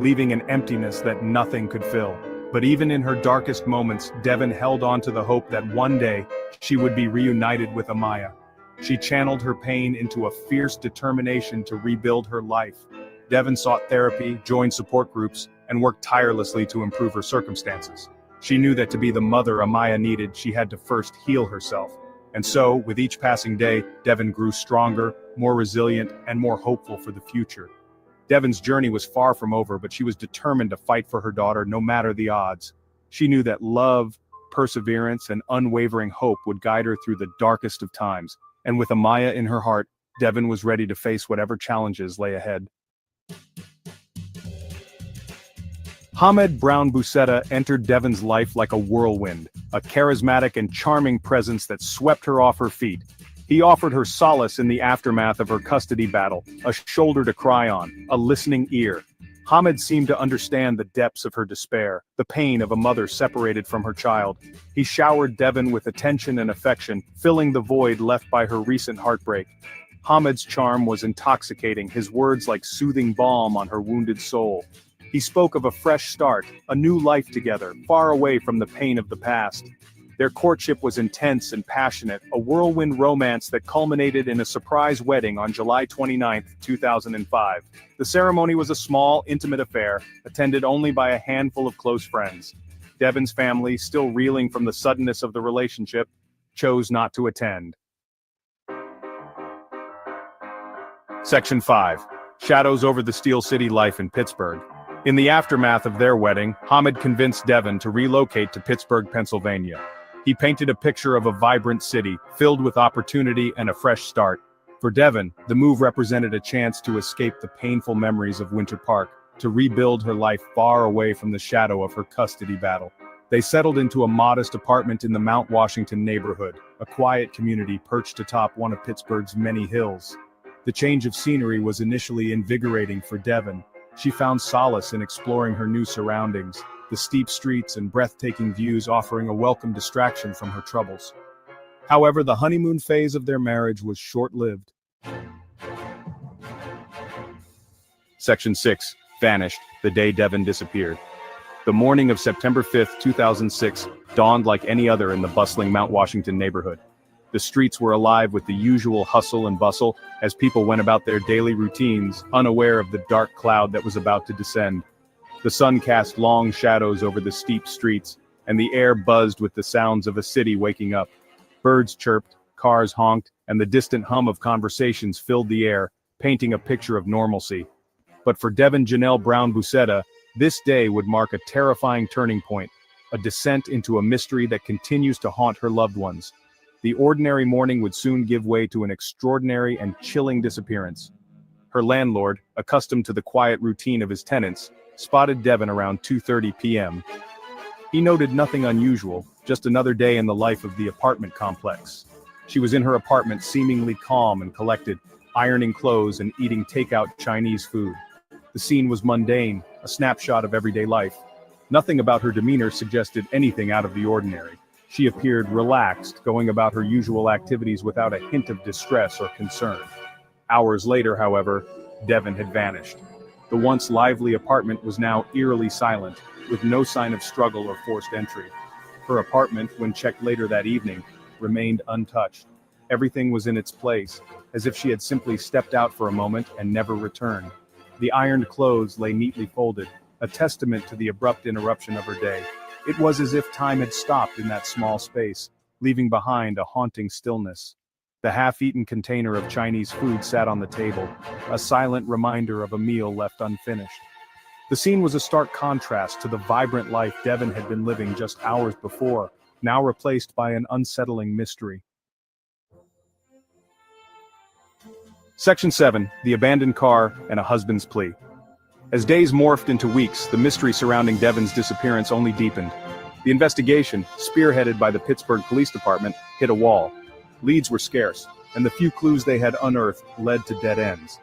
leaving an emptiness that nothing could fill. But even in her darkest moments, Devin held on to the hope that one day, she would be reunited with Amaya. She channeled her pain into a fierce determination to rebuild her life. Devin sought therapy, joined support groups, and worked tirelessly to improve her circumstances. She knew that to be the mother Amaya needed, she had to first heal herself. And so, with each passing day, Devin grew stronger, more resilient, and more hopeful for the future. Devin's journey was far from over, but she was determined to fight for her daughter no matter the odds. She knew that love, perseverance, and unwavering hope would guide her through the darkest of times. And with Amaya in her heart, Devin was ready to face whatever challenges lay ahead. Devin Brown Bousetta entered Devin's life like a whirlwind, a charismatic and charming presence that swept her off her feet. He offered her solace in the aftermath of her custody battle, a shoulder to cry on, a listening ear. Hamid seemed to understand the depths of her despair, the pain of a mother separated from her child. He showered Devin with attention and affection, filling the void left by her recent heartbreak. Hamid's charm was intoxicating, his words like soothing balm on her wounded soul. He spoke of a fresh start, a new life together, far away from the pain of the past. Their courtship was intense and passionate, a whirlwind romance that culminated in a surprise wedding on July 29, 2005. The ceremony was a small, intimate affair, attended only by a handful of close friends. Devin's family, still reeling from the suddenness of the relationship, chose not to attend. Section 5. Shadows over the Steel City life in Pittsburgh. In the aftermath of their wedding, Hamid convinced Devin to relocate to Pittsburgh, Pennsylvania. He painted a picture of a vibrant city, filled with opportunity and a fresh start. For Devin, the move represented a chance to escape the painful memories of Winter Park, to rebuild her life far away from the shadow of her custody battle. They settled into a modest apartment in the Mount Washington neighborhood, a quiet community perched atop one of Pittsburgh's many hills. The change of scenery was initially invigorating for Devin. She found solace in exploring her new surroundings, the steep streets and breathtaking views offering a welcome distraction from her troubles. However, the honeymoon phase of their marriage was short-lived. Section 6. Vanished, the day Devin disappeared. The morning of September 5, 2006, dawned like any other in the bustling Mount Washington neighborhood. The streets were alive with the usual hustle and bustle as people went about their daily routines, unaware of the dark cloud that was about to descend. The sun cast long shadows over the steep streets, and the air buzzed with the sounds of a city waking up. Birds chirped, cars honked, and the distant hum of conversations filled the air, painting a picture of normalcy. But for Devin Brown Bousetta, this day would mark a terrifying turning point, a descent into a mystery that continues to haunt her loved ones. The ordinary morning would soon give way to an extraordinary and chilling disappearance. Her landlord, accustomed to the quiet routine of his tenants, spotted Devin around 2:30 p.m. He noted nothing unusual, just another day in the life of the apartment complex. She was in her apartment seemingly calm and collected, ironing clothes and eating takeout Chinese food. The scene was mundane, a snapshot of everyday life. Nothing about her demeanor suggested anything out of the ordinary. She appeared relaxed, going about her usual activities without a hint of distress or concern. Hours later, however, Devin had vanished. The once lively apartment was now eerily silent, with no sign of struggle or forced entry. Her apartment, when checked later that evening, remained untouched. Everything was in its place, as if she had simply stepped out for a moment and never returned. The ironed clothes lay neatly folded, a testament to the abrupt interruption of her day. It was as if time had stopped in that small space, leaving behind a haunting stillness. The half-eaten container of Chinese food sat on the table, a silent reminder of a meal left unfinished. The scene was a stark contrast to the vibrant life Devin had been living just hours before, now replaced by an unsettling mystery. Section 7. The Abandoned Car and a Husband's Plea. As days morphed into weeks, the mystery surrounding Devin's disappearance only deepened. The investigation, spearheaded by the Pittsburgh Police Department, hit a wall. Leads were scarce, and the few clues they had unearthed led to dead ends.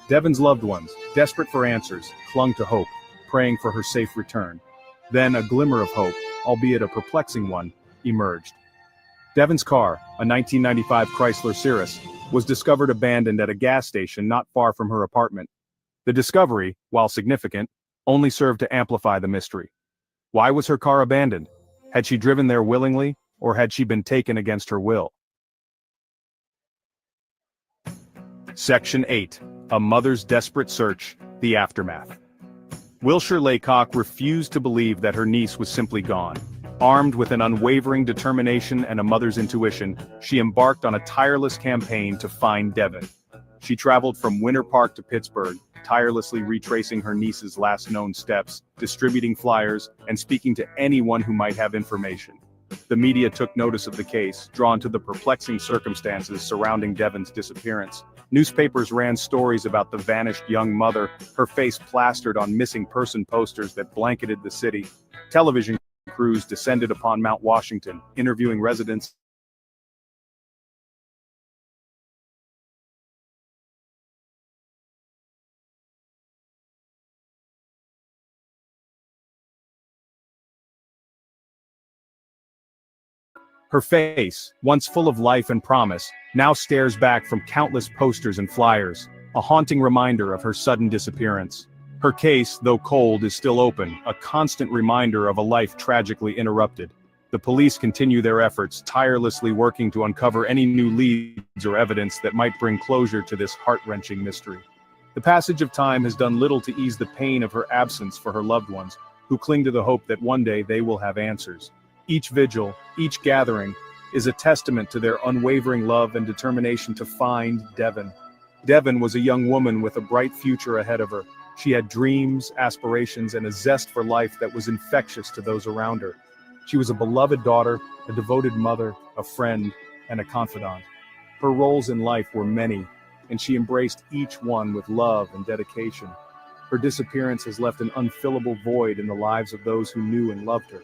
Devin's loved ones, desperate for answers, clung to hope, praying for her safe return. Then a glimmer of hope, albeit a perplexing one, emerged. Devin's car, a 1995 Chrysler Cirrus, was discovered abandoned at a gas station not far from her apartment. The discovery, while significant, only served to amplify the mystery. Why was her car abandoned? Had she driven there willingly, or had she been taken against her will? Section 8. A Mother's Desperate Search, The Aftermath. Wilshire Laycock refused to believe that her niece was simply gone. Armed with an unwavering determination and a mother's intuition, she embarked on a tireless campaign to find Devin. She traveled from Winter Park to Pittsburgh, tirelessly retracing her niece's last known steps, distributing flyers, and speaking to anyone who might have information. The media took notice of the case, drawn to the perplexing circumstances surrounding Devin's disappearance. Newspapers ran stories about the vanished young mother, her face plastered on missing person posters that blanketed the city. Television crews descended upon Mount Washington, interviewing residents. Her face, once full of life and promise, now stares back from countless posters and flyers, a haunting reminder of her sudden disappearance. Her case, though cold, is still open, a constant reminder of a life tragically interrupted. The police continue their efforts, tirelessly working to uncover any new leads or evidence that might bring closure to this heart-wrenching mystery. The passage of time has done little to ease the pain of her absence for her loved ones, who cling to the hope that one day they will have answers. Each vigil, each gathering, is a testament to their unwavering love and determination to find Devin. Devin was a young woman with a bright future ahead of her. She had dreams, aspirations, and a zest for life that was infectious to those around her. She was a beloved daughter, a devoted mother, a friend, and a confidant. Her roles in life were many, and she embraced each one with love and dedication. Her disappearance has left an unfillable void in the lives of those who knew and loved her.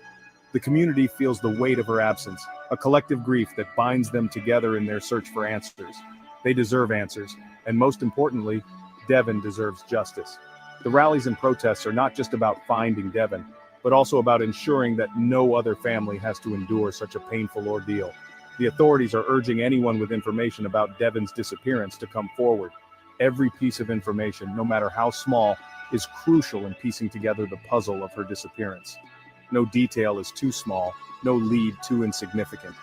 The community feels the weight of her absence, a collective grief that binds them together in their search for answers. They deserve answers, and most importantly, Devin deserves justice. The rallies and protests are not just about finding Devin, but also about ensuring that no other family has to endure such a painful ordeal. The authorities are urging anyone with information about Devin's disappearance to come forward. Every piece of information, no matter how small, is crucial in piecing together the puzzle of her disappearance. No detail is too small, no lead too insignificant.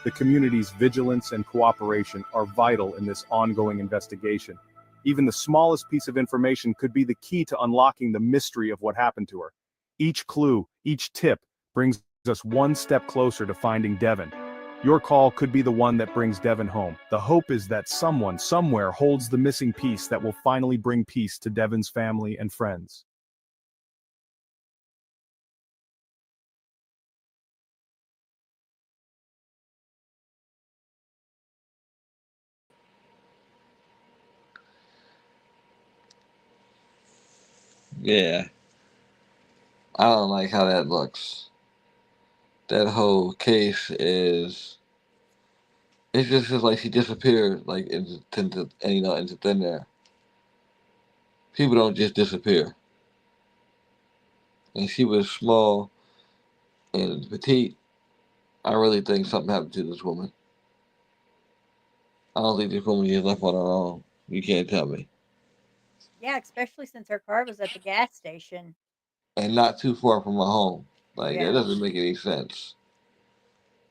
The community's vigilance and cooperation are vital in this ongoing investigation. Even the smallest piece of information could be the key to unlocking the mystery of what happened to her. Each clue, each tip, brings us one step closer to finding Devin. Your call could be the one that brings Devin home. The hope is that someone, somewhere, holds the missing piece that will finally bring peace to Devin's family and friends. Yeah, I don't like how that looks. That whole case is. It's just like she disappeared, like into thin air. People don't just disappear. And she was small and petite. I really think something happened to this woman. I don't think this woman just left on her own. You can't tell me. Yeah, especially since her car was at the gas station. And not too far from her home. Like that Yeah. doesn't make any sense.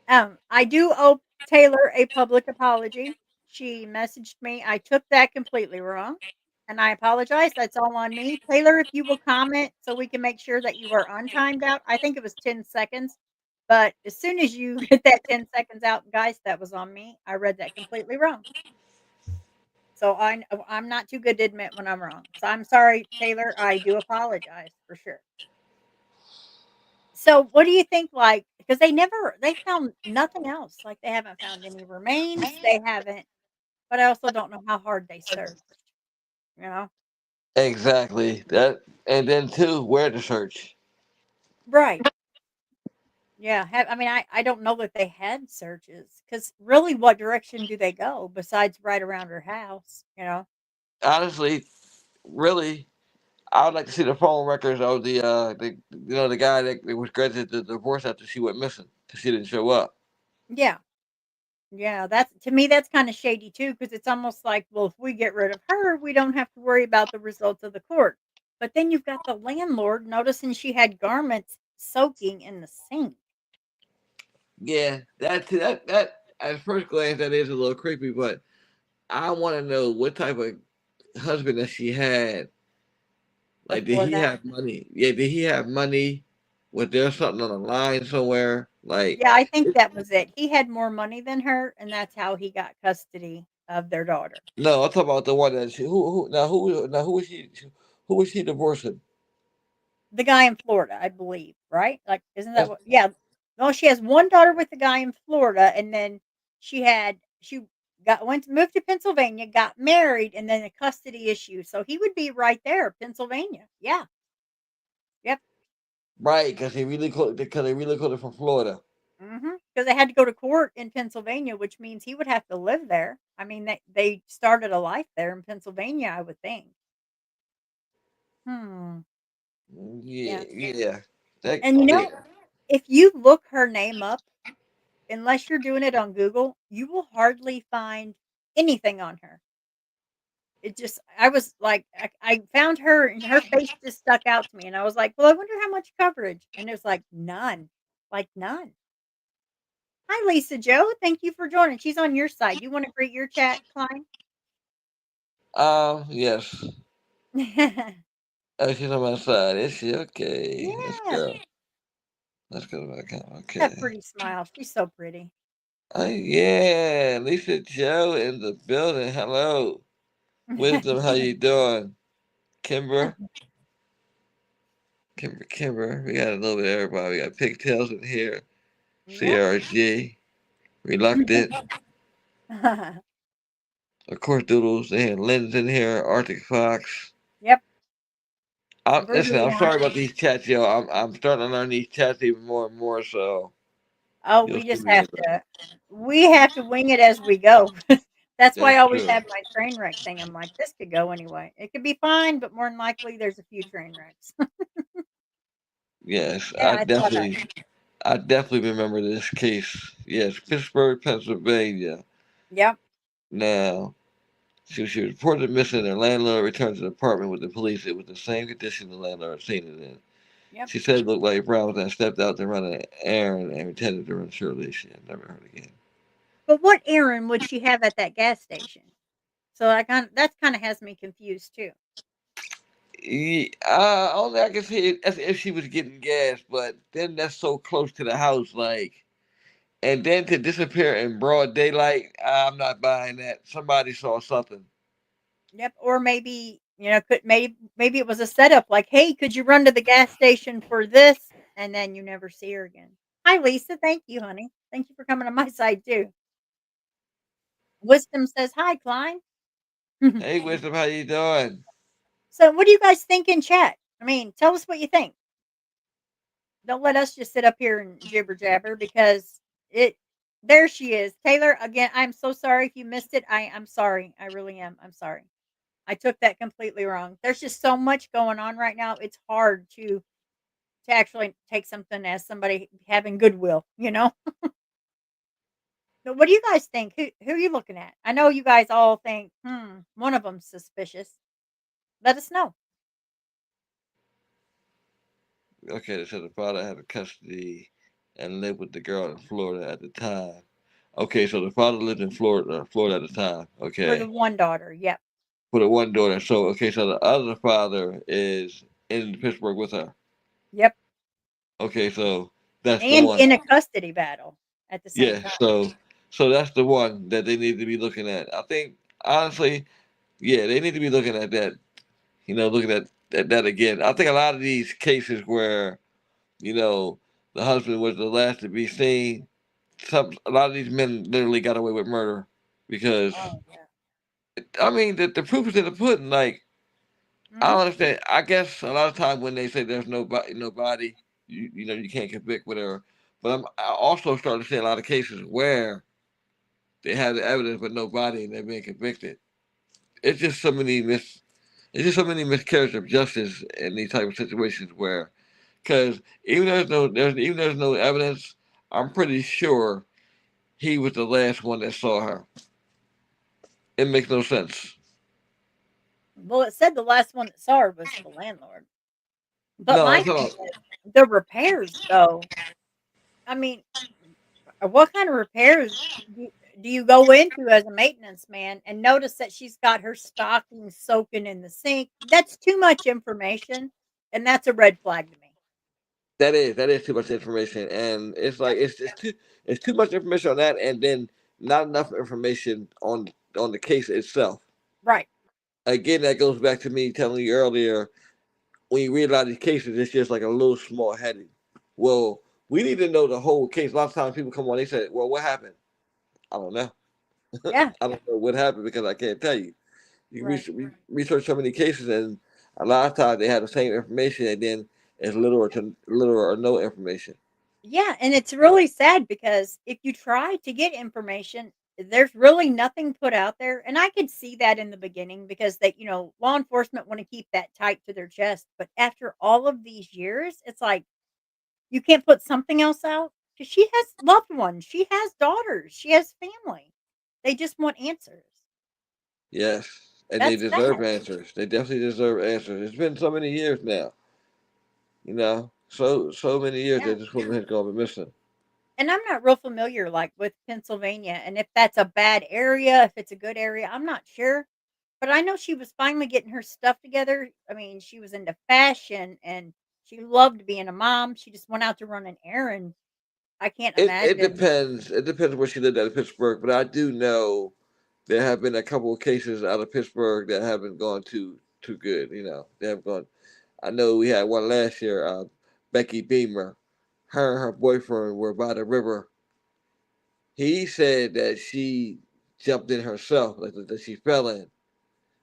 I do owe Taylor a public apology. She messaged me. I took that completely wrong, and I apologize. That's all on me. Taylor, if you will comment so we can make sure that you are untimed out. I think it was 10 seconds, but as soon as you get that 10 seconds out, guys, that was on me. I read that completely wrong. So I'm not too good to admit when I'm wrong. So I'm sorry, Taylor. I do apologize for sure. So what do you think, like, because they found nothing else, like, they haven't found any remains, they haven't, but I also don't know how hard they searched, you know? Exactly. That and then too, where to search. Right. Yeah, I mean, I don't know that they had searches, because really, what direction do they go besides right around her house, you know? Honestly, really, I would like to see the phone records of the guy that was granted the divorce after she went missing because she didn't show up. Yeah. Yeah, that's to me, that's kinda shady too, because it's almost like, well, if we get rid of her, we don't have to worry about the results of the court. But then you've got the landlord noticing she had garments soaking in the sink. Yeah, that at first glance that is a little creepy, but I want to know what type of husband that she had. Like, did Before he that, have money? Yeah, did he have money? Was there something on the line somewhere? Like, yeah, I think that was it. He had more money than her, and that's how he got custody of their daughter. no, I'm talking about the one that she, who was she divorcing? The guy in Florida, I believe, right? Like, isn't that That's what? Yeah. No, she has one daughter with the guy in Florida, and then she went to move to Pennsylvania, got married, and then a custody issue. So he would be right there, Pennsylvania. Yeah. Yep. right, because they really called it from Florida. Because they had to go to court in Pennsylvania, which means he would have to live there. I mean, they started a life there in Pennsylvania, I would think. Hmm. Yeah, Yeah. yeah. That And yeah. if you look her name up, unless you're doing it on Google, you will hardly find anything on her. It just, I was like, I found her and her face just stuck out to me. And I was like, well, I wonder how much coverage. And it was like none. Hi, Lisa Joe. Thank you for joining. She's on your side. You want to greet your chat, Klein? Yes. Yeah. Oh, she's on my side. Is she okay? Let's go. Let's go to my account. That Okay. pretty smile. She's so pretty. Oh yeah, Lisa Joe in the building. Hello, Wisdom. How you doing, Kimber? Kimber. We got a little bit of everybody. We got Pigtails in here. Yep. CRG. Reluctant. Of course, Doodles. They had Lynn's in here. Arctic Fox. Yep. Listen, I'm Verduan. sorry about these chats, yo. I'm starting to learn these chats even more and more. So Oh, you'll we see just me have with that. to wing it as we go. That's why That's I always true. have my train wreck thing. I'm like, this could go anyway. It could be fine, but more than likely, there's a few train wrecks. Yes, Yeah, I saw that. I definitely remember this case. Yes, Pittsburgh, Pennsylvania. Yep. Now, she was reported missing. Her landlord returned to the apartment with the police. It was the same condition the landlord had seen it in. Yep. She said it looked like Brown and stepped out to run an errand and intended to run shortly. She had never heard again. But what errand would she have at that gas station? So that kind of has me confused too. Only I can see it as if she was getting gas, but then that's so close to the house, like, and then to disappear in broad daylight, I'm not buying that. Somebody saw something. Yep. Or maybe, could maybe it was a setup like, hey, could you run to the gas station for this? And then you never see her again. Hi, Lisa. Thank you, honey. Thank you for coming on my side too. Wisdom says, hi, Klein. Hey, Wisdom, how you doing? So, what do you guys think in chat? I mean, tell us what you think. Don't let us just sit up here and jibber jabber because it. There she is, Taylor. Again, I'm so sorry if you missed it. I'm sorry. I really am. I'm sorry. I took that completely wrong. There's just so much going on right now. It's hard to actually take something as somebody having goodwill. But what do you guys think? Who are you looking at? I know you guys all think, one of them's suspicious. Let us know. Okay, they said the father had custody and lived with the girl in Florida at the time. Okay, so the father lived in Florida at the time. For the Okay, one daughter. Yep. for the one daughter. So okay, so the other father is in Pittsburgh with her. Yep. Okay, so that's the And one. in a custody battle at the same Yeah, time. so that's the one that they need to be looking at. I think honestly, yeah, they need to be looking at that. Looking at that again. I think a lot of these cases where the husband was the last to be seen. A lot of these men literally got away with murder because Oh, yeah. I mean the proof is in the pudding. Like I Mhm. don't understand. I guess a lot of times when they say there's nobody, you can't convict whatever. But I also started to see a lot of cases where they have the evidence but nobody and they're being convicted. It's just so many it's just so many miscarriages of justice in these type of situations where because even there's no evidence, I'm pretty sure he was the last one that saw her. It makes no sense. Well, it said the last one that saw her was the landlord. But No, my I'm talking thing about is the repairs, though. I mean, what kind of repairs do do you go into as a maintenance man and notice that she's got her stockings soaking in the sink? That's too much information, and that's a red flag to me. that is too much information, and it's like it's too much information on that, and then not enough information on the case itself. Right. Again, that goes back to me telling you earlier. When you read a lot of these cases, it's just like a little small heading. Well, we need to know the whole case. A lot of times people come on, they say, "Well, what happened?" I don't know. Yeah. I don't know what happened because I can't tell you. You Right. research so many cases, and a lot of times they have the same information, and then it's little or no information. Yeah, and it's really sad because if you try to get information, there's really nothing put out there. And I could see that in the beginning because law enforcement want to keep that tight to their chest. But after all of these years, it's like you can't put something else out because she has loved ones, she has daughters, she has family. They just want answers. Yes, and they That's deserve sad. answers. They definitely deserve answers. It's been so many years now. So many years Yeah. that this woman has gone missing. And I'm not real familiar like with Pennsylvania and if that's a bad area, if it's a good area, I'm not sure. But I know she was finally getting her stuff together. I mean, she was into fashion and she loved being a mom. She just went out to run an errand. I can't It imagine. depends. It depends where she lived out of Pittsburgh, but I do know there have been a couple of cases out of Pittsburgh that haven't gone too good. They have gone. I know we had one last year. Becky Beamer, her and her boyfriend were by the river. He said that she jumped in herself, like that she fell in.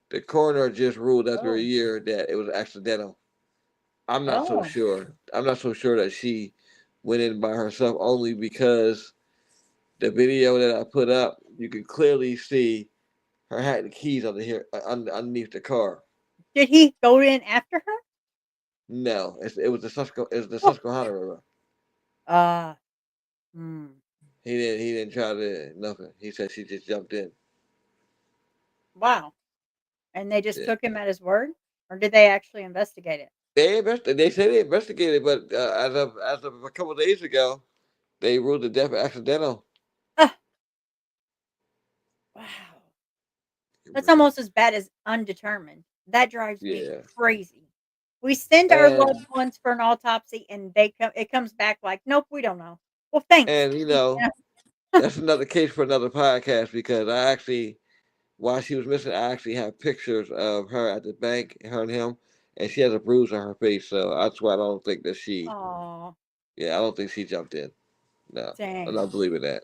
The coroner just ruled after a Oh, year that it was accidental. I'm not so oh, sure. I'm not so sure that she went in by herself only because the video that I put up, you can clearly see her had the keys under here underneath the car. did he go in after her? No, it was the Oh, Susquehanna River. uh, hmm. He didn't try to nothing. He said she just jumped in. Wow. And they just Yeah. took him at his word? Or did they actually investigate it? They say they investigated, but as of a couple of days ago, they ruled the death accidental. Ah, wow. That's almost as bad as undetermined. That drives me Yeah, crazy. We send our and loved ones for an autopsy and it comes back like, "Nope, we don't know." Well, thanks. and Yeah. that's another case for another podcast because while she was missing, I actually have pictures of her at the bank, her and him, and she has a bruise on her face. So that's why I don't think that Aw, yeah, I don't think she jumped in. No, I'm dang. not believing that.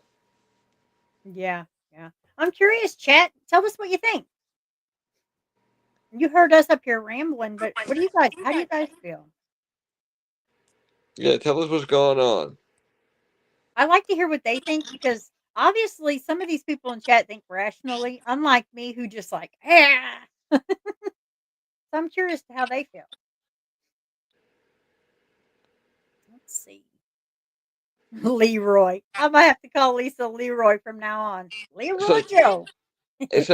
Yeah, yeah. I'm curious, chat. Tell us what you think. You heard us up here rambling, but what do you guys how do you guys feel? Yeah, tell us what's going on. I like to hear what they think because obviously some of these people in chat think rationally, unlike me who just like, "Ah." So I'm curious to how they feel. Let's see. Leroy. I might have to call Lisa Leroy from now on. Leroy So, Joe. and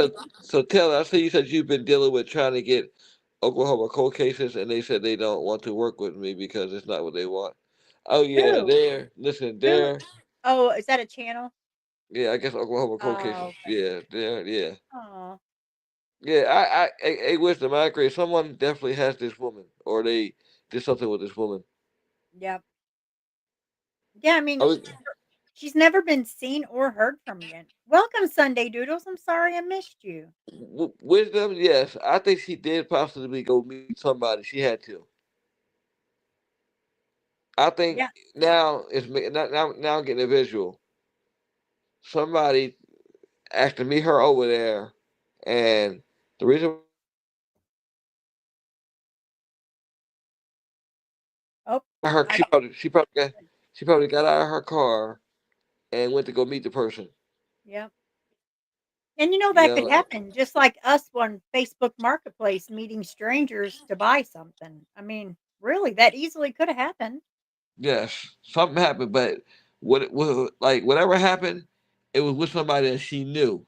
so tell us. I see you said you've been dealing with trying to get Oklahoma cold cases, and they said they don't want to work with me because it's not what they want. Oh yeah, Who? Who? there. Oh, is that a channel? Yeah, I guess Oklahoma cold cases. Oh, okay. Yeah, there. Yeah, Oh, yeah. Hey, wisdom. I agree. Someone definitely has this woman, or they did something with this woman. yep. Yeah, I mean, Oh, she's never been seen or heard from again. Welcome, Sunday Doodles. I'm sorry I missed you. wisdom. Yes, I think she did possibly go meet somebody. She had to. I think Yeah. now I'm getting a visual. Somebody asked to meet her over there, and the reason Oh, her I she probably got out of her car and went to go meet the person. yeah. And You that could know, happen just like us on Facebook Marketplace meeting strangers to buy something. I mean, really, that easily could have happened. yes, something happened, but like whatever happened, it was with somebody that she knew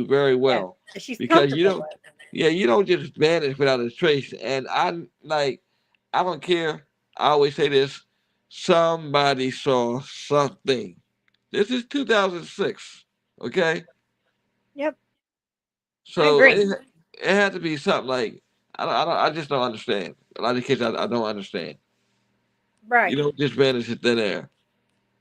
very Yeah, well, that she's because comfortable with. Yeah, you don't just vanish without a trace. And I don't care. I always say this: somebody saw something. This is 2006, okay? Yep, I So agree. it had to be something like I just don't understand. A lot of kids I don't understand. You Right. don't just vanish in thin air.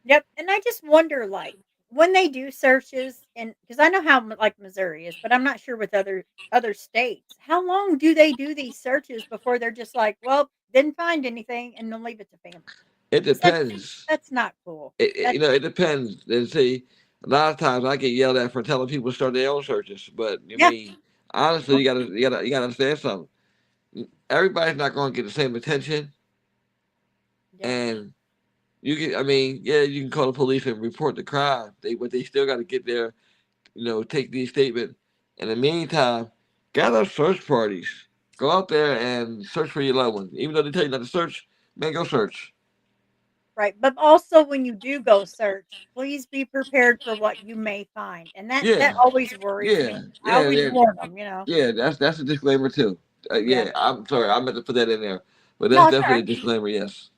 Yep, and I just wonder, like, when they do searches, and because I know how like Missouri is, but I'm not sure with other states. How long do they do these searches before they're just like, well, didn't find anything, and they'll leave it to family? It 'Cause depends. that's not cool. You That's know, it depends. And see, a lot of times I get yelled at for telling people to start their own searches. But I yeah, mean, honestly, you gotta understand something. Everybody's not going to get the same attention, yep. and you can. I mean, yeah, you can call the police and report the crime. But they still got to get there. Take these statements. In the meantime, gather search parties. Go out there and search for your loved ones. Even though they tell you not to search, man, go search. Right, but also when you do go search, please be prepared for what you may find, and that Yeah, always worries yeah, me. I yeah, always yeah. warn them, you know. Yeah, that's a disclaimer too. Yeah. Yeah, I'm sorry, I meant to put that in there, but No, that's it's definitely alright. a disclaimer. Yes,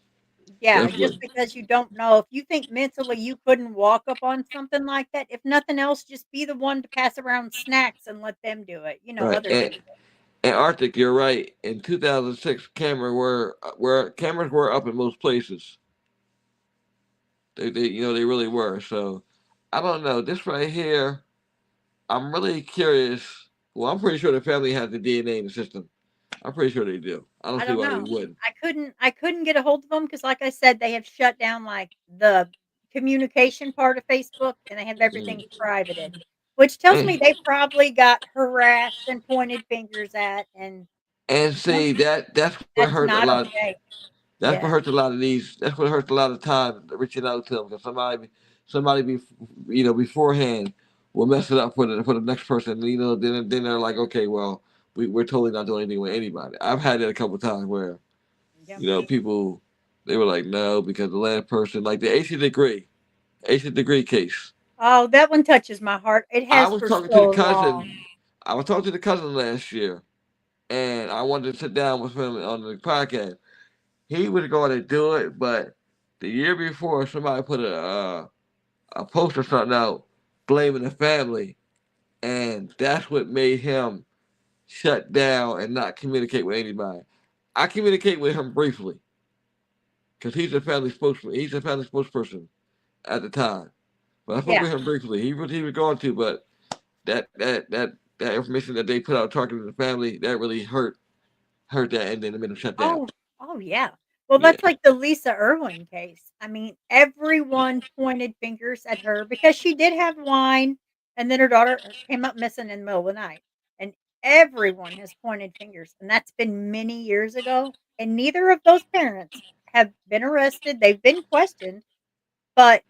Yeah, just definitely. because you don't know, if you think mentally you couldn't walk up on something like that, if nothing else, just be the one to pass around snacks and let them do it, Right, other and people. Arctic, you're right. In 2006, cameras were up in most places. They really were. So I don't know. This right here, I'm really curious. Well, I'm pretty sure the family has the DNA in the system. I'm pretty sure they do. I don't I see don't why they know. wouldn't. I couldn't get a hold of them because, like I said, they have shut down, like, the communication part of Facebook, and they have everything Mm. privated, which tells me And, they probably got harassed and pointed fingers at, and and no, see that's what that's hurt a not lot. okay. That's what Yeah. hurts a lot of these. That's what hurts a lot of time reaching out to them because somebody beforehand will mess it up for the next person. Then they're like, okay, well, we're totally not doing anything with anybody. I've had it a couple times where Yeah. people they were like, no, because the last person, like the ancient degree case. Oh, that one touches my heart. It I has was for talking to the so long. cousin. I was talking to the cousin last year, and I wanted to sit down with him on the podcast. He was going to do it, but the year before, somebody put a post or something out blaming the family, and that's what made him shut down and not communicate with anybody. I communicate with him briefly because he's a family spokesman. He's a family spokesperson at the time, but I spoke Yeah. with him briefly. He was going to, but that information that they put out talking to the family that really hurt that, and then it made him shut down. Oh, oh, yeah. Well, Yeah, that's like the Lisa Irwin case. I mean, everyone pointed fingers at her because she did have wine, and then her daughter came up missing in the middle of the night. And everyone has pointed fingers, and that's been many years ago. And neither of those parents have been arrested. They've been questioned, but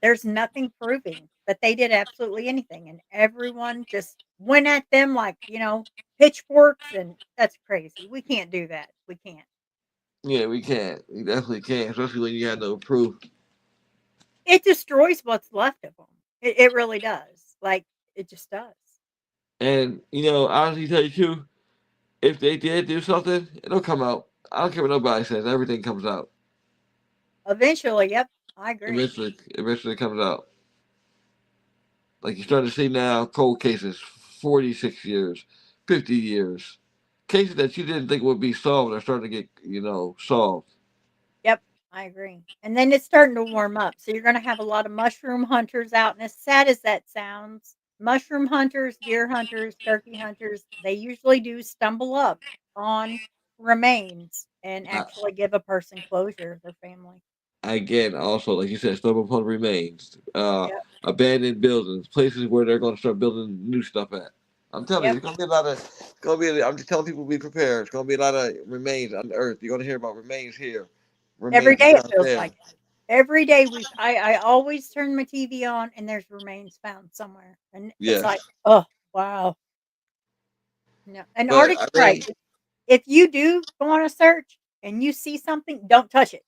there's nothing proving that they did absolutely anything. And everyone just went at them like, pitchforks, and that's crazy. We can't do that. We can't. yeah, we can. We definitely can, especially when you have no proof. It destroys what's left of them. It really does. Like, it just does. And honestly, tell you too, if they did do something, it'll come out. I don't care what nobody says. Everything comes out. Eventually, yep, I agree. Eventually, it comes out. Like you're starting to see now, cold cases, 46 years, 50 years, cases that you didn't think would be solved are starting to get solved. Yep, I agree. And then it's starting to warm up. So you're going to have a lot of mushroom hunters out. And as sad as that sounds, mushroom hunters, deer hunters, turkey hunters, they usually do stumble up on remains and I, actually give a person closure, their family. Again, also like you said, stubborn upon remains, Yep. abandoned buildings, places where they're going to start building new stuff at. I'm telling you, Yep. it's going to be a lot of. It's going to be. I'm just telling people to be prepared. It's going to be a lot of remains on the earth. You're going to hear about remains here, Every remains day it out feels there. like it. Every day I always turn my TV on and there's remains found somewhere. And it's Yes, like, oh, wow. No. And but Arctic's I right. mean, If you do go on a search and you see something, don't touch it.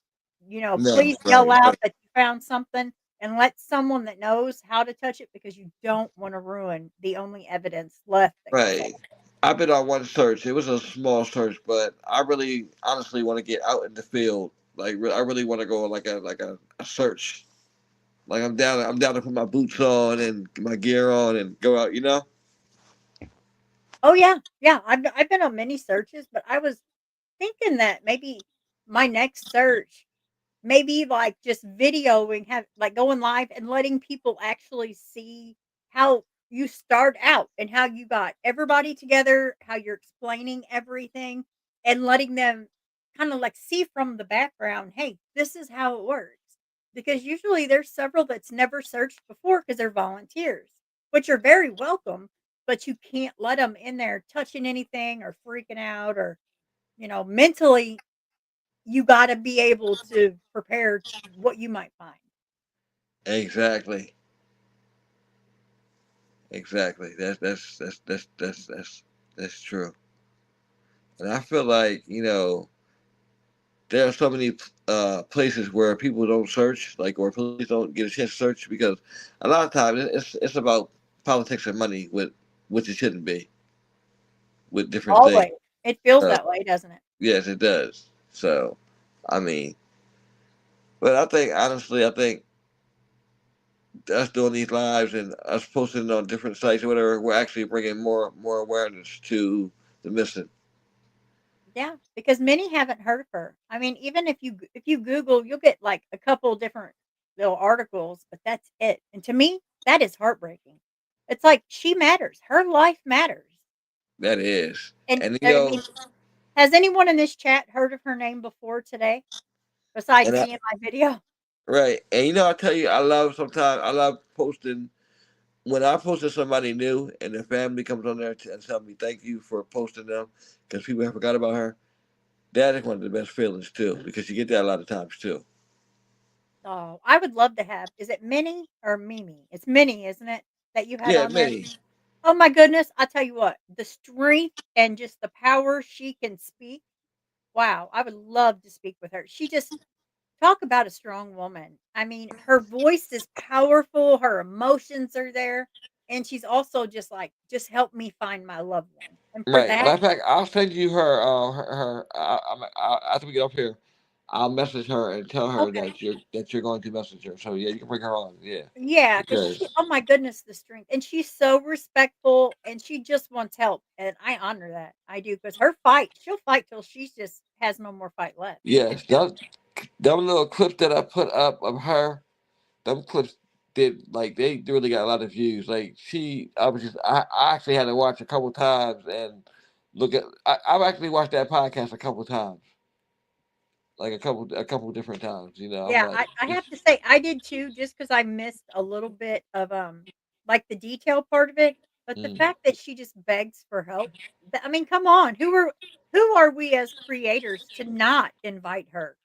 no, Please yell right, out right. that you found something and let someone that knows how to touch it because you don't want to ruin the only evidence left that can solve Right. it. I've been on one search. It was a small search, but I really, honestly, want to get out in the field. Like, I really want to go on like a search. Like I'm down to put my boots on and my gear on and go out. You know? Oh yeah, yeah. I've been on many searches, but I was thinking that maybe my next search, maybe like just videoing, have like going live and letting people actually see how you start out and how you got everybody together, how you're explaining everything, and letting them kind of like see from the background, hey, this is how it works. Because usually there's several that's never searched before because they're volunteers, which are very welcome, but you can't let them in there touching anything or freaking out or, mentally you gotta be able to prepare what you might find. Exactly. Exactly. That's true. And I feel like there are so many places where people don't search, like, or police don't get a chance to search because a lot of times it's about politics and money, with which it shouldn't be with different things. Always. It feels Uh, that way, doesn't it? yes, it does. So, I mean, but I think honestly, I think us doing these lives and us posting on different sites or whatever, we're actually bringing more awareness to the missing. Yeah, because many haven't heard of her. I mean, even if you Google, you'll get, like, a couple different little articles, but that's it, and to me, that is heartbreaking. It's like, she matters. Her life matters, That is, and, and I mean, has anyone in this chat heard of her name before today besides and I, me and my video? right, and I tell you, I love posting. When I posted somebody new and their family comes on there and tell me thank you for posting them because people have forgot about her, that is one of the best feelings too because you get that a lot of times too. Oh, I would love to have, is it Minnie or Mimi? It's Minnie, isn't it, that you had Yeah, on there? many. Oh my goodness, I tell you what, the strength and just the power she can speak. Wow, I would love to speak with her. She just talk about a strong woman. I mean, her voice is powerful, her emotions are there, and she's also just like, just help me find my loved one. And for Right. that, Matter of fact, I'll send you her. After we get up here, I'll message her and tell her okay. that you're going to message her. So yeah, you can bring her on. Yeah, Yeah, because she, because oh my goodness, the strength. And she's so respectful and she just wants help. And I honor that. I do because her fight, she'll fight till she's just has no more fight left. And yes, them little clips that I put up of her, them clips did like they really got a lot of views. Like I actually had to watch a couple times and look at. I've actually watched that podcast a couple times, like a couple different times. I'm yeah, like, I have to say I did too, just because I missed a little bit of like the detail part of it. But the mm, fact that she just begs for help, I mean, come on, who are we as creators to not invite her?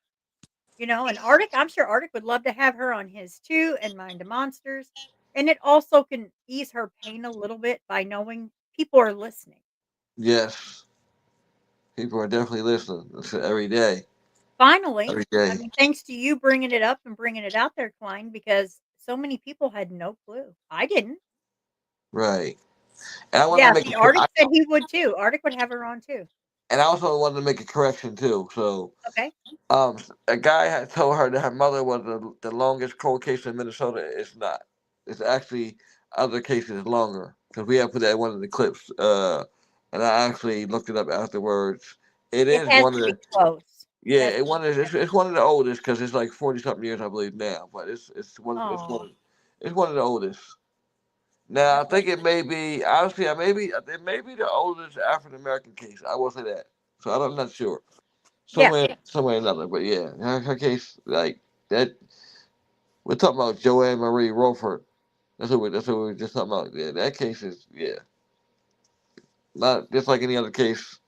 And Arctic, I'm sure Arctic would love to have her on his too and Mind the Monsters. And it also can ease her pain a little bit by knowing people are listening. yes, people are definitely listening every day. Finally, Every I day. mean, thanks to you bringing it up and bringing it out there, Klein, because so many people had no clue. I didn't. Right. And I wanted to Yeah, make see, Arctic I, said he would too. Arctic would have her on too. and I also wanted to make a correction too. So, Okay. a guy had told her that her mother was the longest cold case in Minnesota. It's not. It's actually other cases longer because we have put that in one of the clips. And I actually looked it up afterwards. It It is has one of to be the close. It yeah. has to It be one is it's one of the oldest because it's like 40 something years I believe now. But oh, it's one of the oldest. Now I well, think it may be honestly, it may be the oldest African American case. I will say that. So I'm not sure. yeah, Somewhere or another, but yeah, her case like that. We're talking about Joanne Marie Rowford. That's what we were just talking about. Yeah, that case is not just like any other case,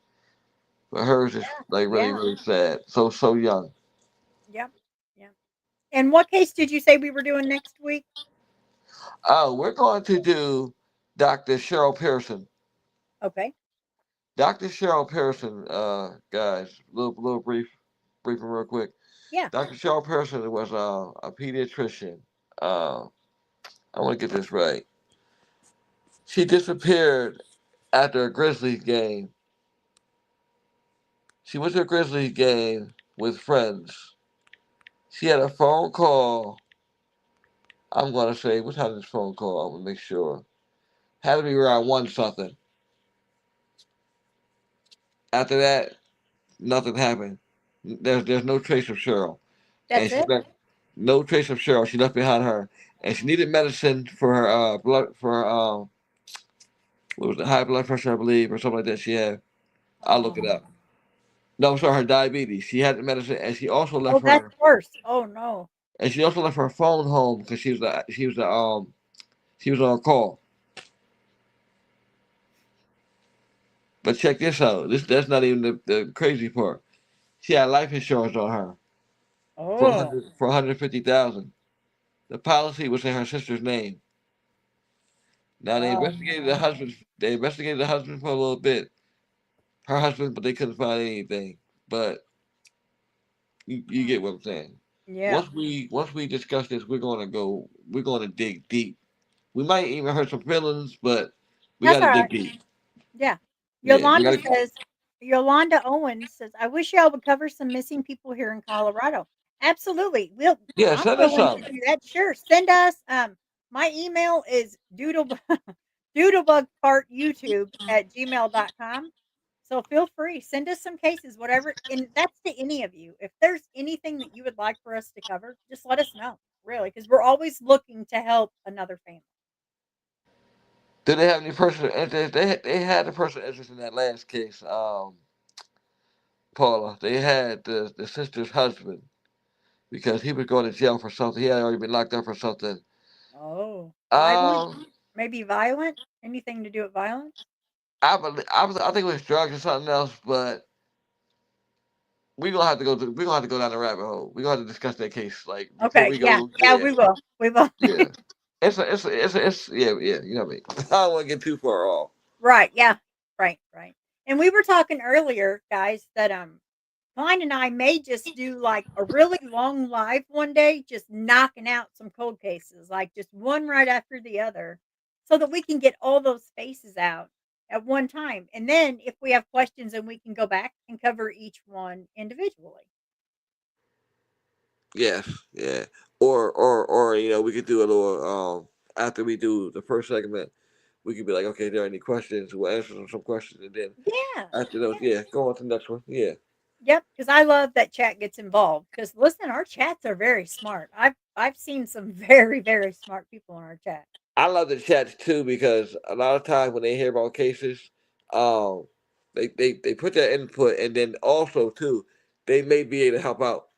but hers is like really yeah, really sad. So young. yeah, yeah. And what case did you say we were doing next week? Oh, we're going to do Dr. Cheryl Pearson. Okay. Dr. Cheryl Pearson, guys, little briefing real quick. Yeah. Dr. Cheryl Pearson was a pediatrician. I want to get this right. She disappeared after a Grizzlies game. She went to a Grizzlies game with friends. She had a phone call. I'm gonna say what time is this phone call? I'm gonna make sure. Had to be around 1 something. After that, nothing happened. There's no trace of Cheryl, and That's she it? left no trace of Cheryl. She left behind her, and she needed medicine for her blood for her what was it, high blood pressure, I believe, or something like that. She had. I'll look it Oh. up. No, I'm sorry, her diabetes. She had the medicine, and Oh, that's worse. Oh, no. she also left her phone home because she was on call. But check this out. That's not even the crazy part. She had life insurance on her for Oh. 150,000. The policy was in her sister's name. Now they Oh, investigated the no. husband. They investigated the husband for a little bit. Her husband, but they couldn't find anything. But you Hmm. get what I'm saying. Yeah. Once we discuss this, we're gonna dig deep. We might even hurt some feelings, but we That's gotta all dig right. deep. Yeah. Yeah, we Yolanda gotta. says, Yolanda Owens says, I wish y'all would cover some missing people here in Colorado. Absolutely. Yeah, I'm send us willing to some. do that. Sure. Send us, my email is doodlebugpartyoutube@gmail.com. So feel free, send us some cases, whatever. And that's to any of you. If there's anything that you would like for us to cover, just let us know, really, because we're always looking to help another family. Do they have any personal interest? They had a personal interest in that last case, Paula. They had the sister's husband because he was going to jail for something. He had already been locked up for something. Oh, violent? Um, Maybe violent? Anything to do with violence? I think it was drugs or something else, but we're gonna have to go down the rabbit hole. We're gonna have to discuss that case like before Okay, we yeah, go. yeah, Yeah, we will. We will. yeah. It's yeah, yeah. You know what I mean. I don't want to get too far off. Right, yeah. Right, right. And we were talking earlier, guys, that Klein and I may just do like a really long live one day, just knocking out some cold cases, like just one right after the other, so that we can get all those faces out at one time. And then if we have questions, then we can go back and cover each one individually. Yes, yeah. Or we could do a little after we do the first segment, we could be like, okay, there are any questions? We'll answer some questions, and then Yeah. after those, Yeah. yeah, go on to the next one. Yeah, Yep, because I love that chat gets involved. Because listen, our chats are very smart. I've seen some very, very smart people in our chat. I love the chats too because a lot of times when they hear about cases, um, they put their input, and then also too, they may be able to help out.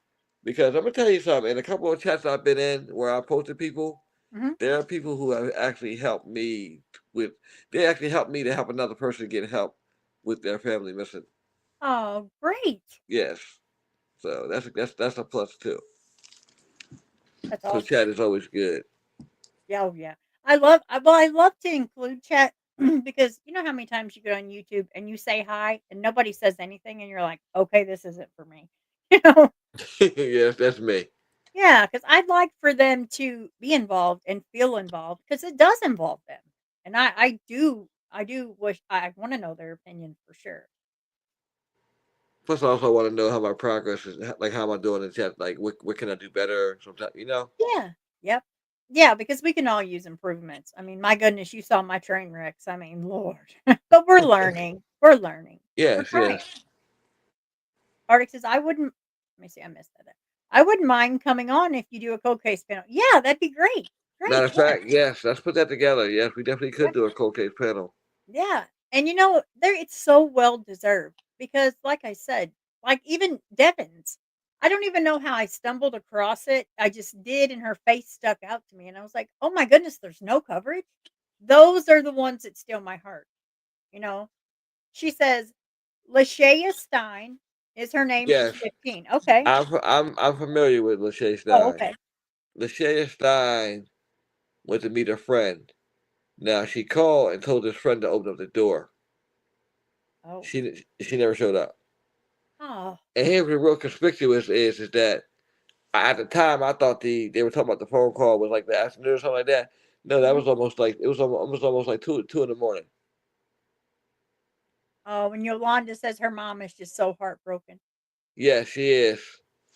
Because I'm gonna tell you something. In a couple of chats I've been in where I posted people, Hmm. there are people who have actually helped me with. They actually helped me to help another person get help with their family missing. Oh, great. Yes, so that's a plus too. That's So awesome. chat is always good. Yeah, oh yeah. I love to include chat because you know how many times you go on YouTube and you say hi and nobody says anything and you're like, okay, this isn't for me. You know? Yes, that's me. Yeah, because I'd like for them to be involved and feel involved because it does involve them. And I do wish I want to know their opinion for sure. Plus, I also want to know how my progress is, like how am I doing in chat, like what can I do better? Sometimes, Yeah. Yep. Yeah, because we can all use improvements. I mean, my goodness, you saw my train wrecks. I mean, Lord. But we're learning. We're learning. We're Yes, trying. yes. Arctic says, I wouldn't let me see, I missed that. I wouldn't mind coming on if you do a cold case panel. Yeah, that'd be great. Matter Great. of Yeah. fact, yes, let's put that together. Yes, we definitely could Yep. do a cold case panel. Yeah. And there it's so well deserved because like I said, like even Devin's, I don't even know how I stumbled across it. I just did and her face stuck out to me and I was like, "Oh my goodness, there's no coverage." Those are the ones that steal my heart, you know. She says, Lashaya Stein is her name. She's Yes, 15. Okay. I'm familiar with Lachey Oh, Stein. okay. Lachey Stein went to meet a friend. Now she called and told his friend to open up the door. Oh. She never showed up. Oh. And here's what's real conspicuous is that at the time I thought they were talking about the phone call was like the afternoon or something like that. No, that Mhm. was almost like it was almost like two in the morning. Oh, and Yolanda says her mom is just so heartbroken. Yeah, she is.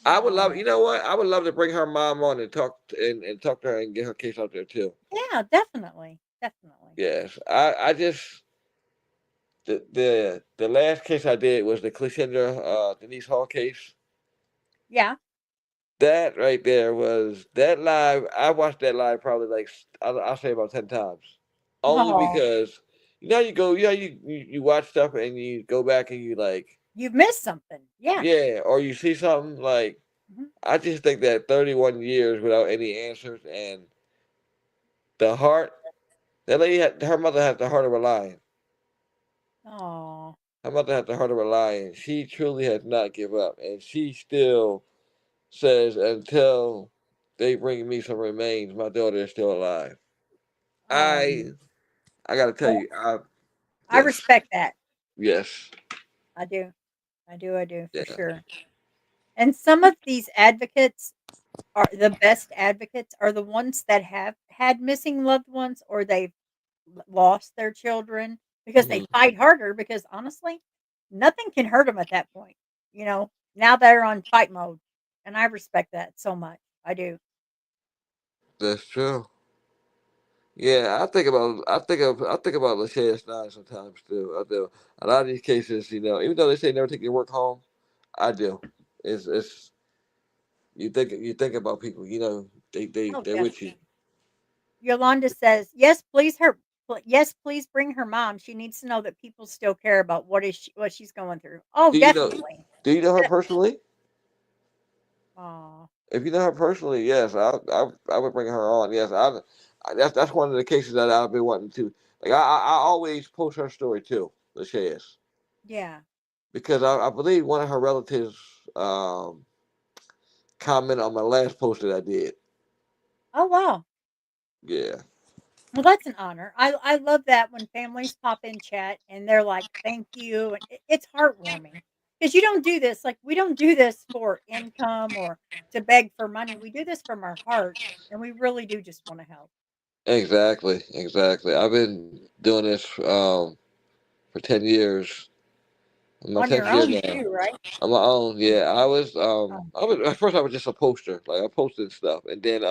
I would love. Oh, You know what? I would love to bring her mom on and and talk to her and get her case out there too. yeah, definitely, definitely. Yes, I just the last case I did was the Clishendra Denise Hall case. Yeah. That right there was that live. I watched that live probably like I'll say about 10 times, only Oh, because you watch stuff and you go back and you like you've missed something. Yeah. yeah, or you see something like Mhm. I just think that 31 years without any answers and the heart that lady had her mother had the heart of a lion. Oh, Her mother had the heart of a lion. She truly has not give up, and she still says until they bring me some remains, my daughter is still alive. oh. I I gotta tell Well, you, I yes, respect that. yes, I do. I do for yeah, sure. And some of these advocates are the best advocates are the ones that have had missing loved ones or they've lost their children because they hmm fight harder because honestly, nothing can hurt them at that point. You know, now they're on fight mode. And I respect that so much. I do. that's true. Yeah, I think about Lachey Stein sometimes too. I do. A lot of these cases, even though they say never take your work home, I do. It's you think about people, Oh, they're with you. definitely. Yolanda says, "Yes, please yes, please bring her mom. She needs to know that people still care about what she's going through." Oh, Do you know definitely. do you know her De- personally? Oh, If you know her personally, yes, I would bring her on. Yes, that's one of the cases that I've been wanting to. Like I always post her story too, Lachey is, yeah. because I believe one of her relatives um, commented on my last post that I did. Oh, wow. Yeah, Well, that's an honor. I love that when families pop in chat and they're like, "Thank you," and it's heartwarming because you don't do this like we don't do this for income or to beg for money. We do this from our heart, and we really do just want to help exactly, exactly. I've been doing this for 10 years. I'm my on tenth your year own now. too, right? On my own, yeah. Oh, I was at first I was just a poster, like I posted stuff, and then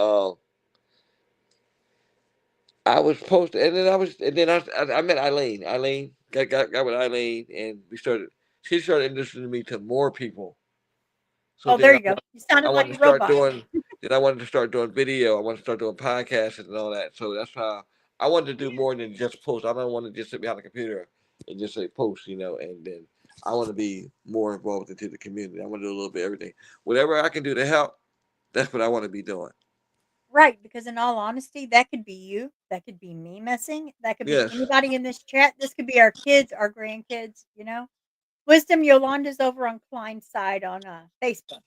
I was posting, and then I met Eileen. Eileen got with Eileen, and we started. She started introducing me to more people. So oh, then there you go. You I sounded like wanted to a start robot. doing. Then I wanted to start doing video. I wanted to start doing podcasts and all that. So that's how I wanted to do more than just post. I don't want to just sit behind a computer and just say post, and then I want to be more involved into the community. I want to do a little bit of everything. Whatever I can do to help, that's what I want to be doing. Right, because in all honesty, that could be you, that could be me missing, that could be Yes. anybody in this chat. This could be our kids, our grandkids. Wisdom Yolanda's over on Klein's side on Facebook.